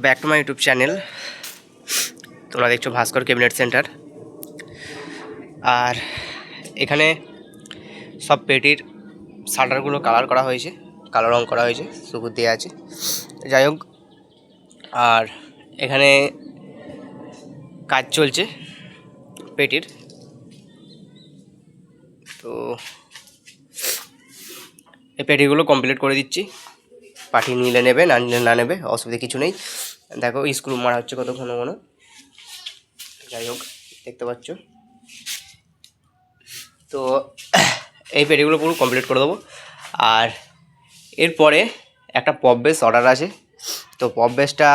Back to my YouTube channel. তোমরা দেখছো ভাস্কর cabinet centre. আর এখানে সব পেটির শাটারগুলো কালার করা হয়েছে, কালো রং করা হয়েছে, সবুজ দেওয়া আছে। যাই হোক, আর এখানে কাজ চলছে পেটির। তো এই পেটিগুলো কমপ্লিট করে দিচ্ছি। পার্টি নিলে নেবে, না নিলে না নেবে, অসুবিধা কিছু নেই। দেখো স্ক্রু মারা হচ্ছে কত ঘন ঘন। যাই হোক, দেখতে পাচ্ছ। তো এই পেটিগুলো পুরো কমপ্লিট করে দেবো। আর এরপরে একটা পপ বেস অর্ডার আছে। তো পপ বেসটা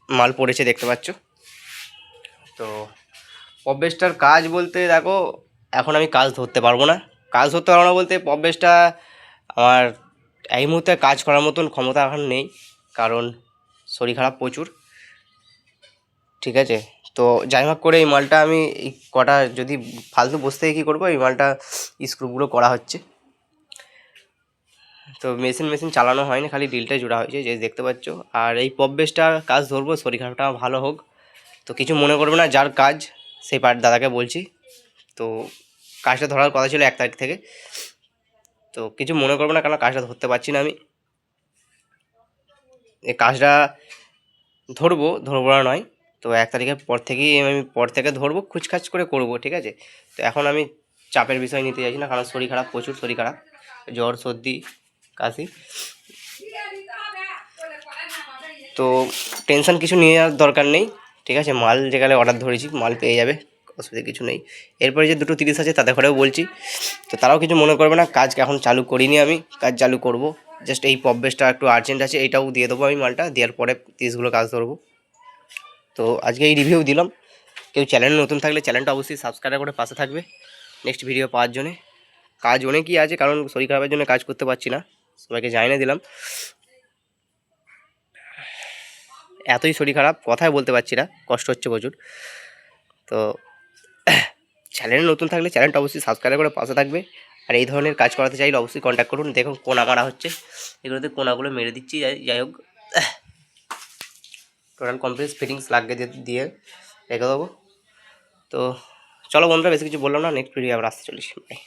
মাল পড়েছে, দেখতে পাচ্ছ। তো পপ বেসটার কাজ বলতে দেখো, এখন আমি কাজ ধরতে পারবো না। বলতে পপ বেসটা আমার এই মুহূর্তে কাজ করার মতন ক্ষমতা এখন নেই, কারণ শরীর খারাপ প্রচুর। ঠিক আছে, তো যাই হোক করে এই মালটা আমি এই কটা যদি ফালতু বসে থেকে কী করবো, এই মালটা স্ক্রুগুলো করা হচ্ছে। তো মেশিন চালানো হয়নি, খালি ডিলটাই জোড়া হয়েছে, যে দেখতে পাচ্ছ। আর এই পপ বেসটা কাজ ধরবো, শরীর খারাপটা ভালো হোক। তো কিছু মনে করবে না, যার কাজ সেই দাদাকে বলছি। তো কাজটা ধরার কথা ছিল 1 তারিখ থেকে। তো কিছু মনে করবে না, কারণ কাজটা ধরতে পারছি না আমি। এই কাজটা ধরবো না নয়, তো 1 তারিখের পর থেকেই আমি ধরবো, খুচখাচ করে করব। ঠিক আছে, তো এখন আমি চাপের বিষয় নিতে চাইছি না, কারণ শরীর খারাপ, প্রচুর শরীর খারাপ, জ্বর সর্দি কাশি। তো টেনশন কিছু নিয়ে যাওয়ার দরকার নেই। ঠিক আছে, মাল যেখানে অর্ডার ধরেছি মাল পেয়ে যাবে, অসুবিধা কিছু নেই। এরপরে যে 2:30 আছে তাদের ঘরেও বলছি, তো তারাও কিছু মনে করবে না। কাজ এখন চালু করিনি আমি, কাজ চালু করব। জাস্ট এই পপ বেসটা একটু আর্জেন্ট আছে, এইটাও দিয়ে দেবো আমি। মালটা দেওয়ার পরে 30গুলো কাজ ধরবো। তো আজকে এই রিভিউ দিলাম। কেউ চ্যানেলে নতুন থাকলে চ্যানেলটা অবশ্যই সাবস্ক্রাইব করে পাশে থাকবে নেক্সট ভিডিও পাওয়ার জন্যে। কাজ অনেকই আছে, কারণ শরীর খারাপের জন্য কাজ করতে পারছি না, সবাইকে জানিয়ে দিলাম। এতই শরীর খারাপ, কথাই বলতে পারছি না, কষ্ট হচ্ছে প্রচুর। তো চ্যানেলে নতুন থাকলে চ্যানেলটা অবশ্যই সাবস্ক্রাইব করে পাশে থাকবে। আর এই ধরনের কাজ করাতে চাইলে অবশ্যই কন্ট্যাক্ট করুন। দেখুন কোনা মারা হচ্ছে, এগুলোতে কোনাগুলো মেরে দিচ্ছি। যাই হোক, টোটাল কমপ্লিট ফিটিংস লাগিয়ে দিয়ে রেখে দেবো। তো চলো বন্ধুরা, বেশি কিছু বললাম না, নেক্সট ভিডিও আবার আসতে চলেছি। বাই।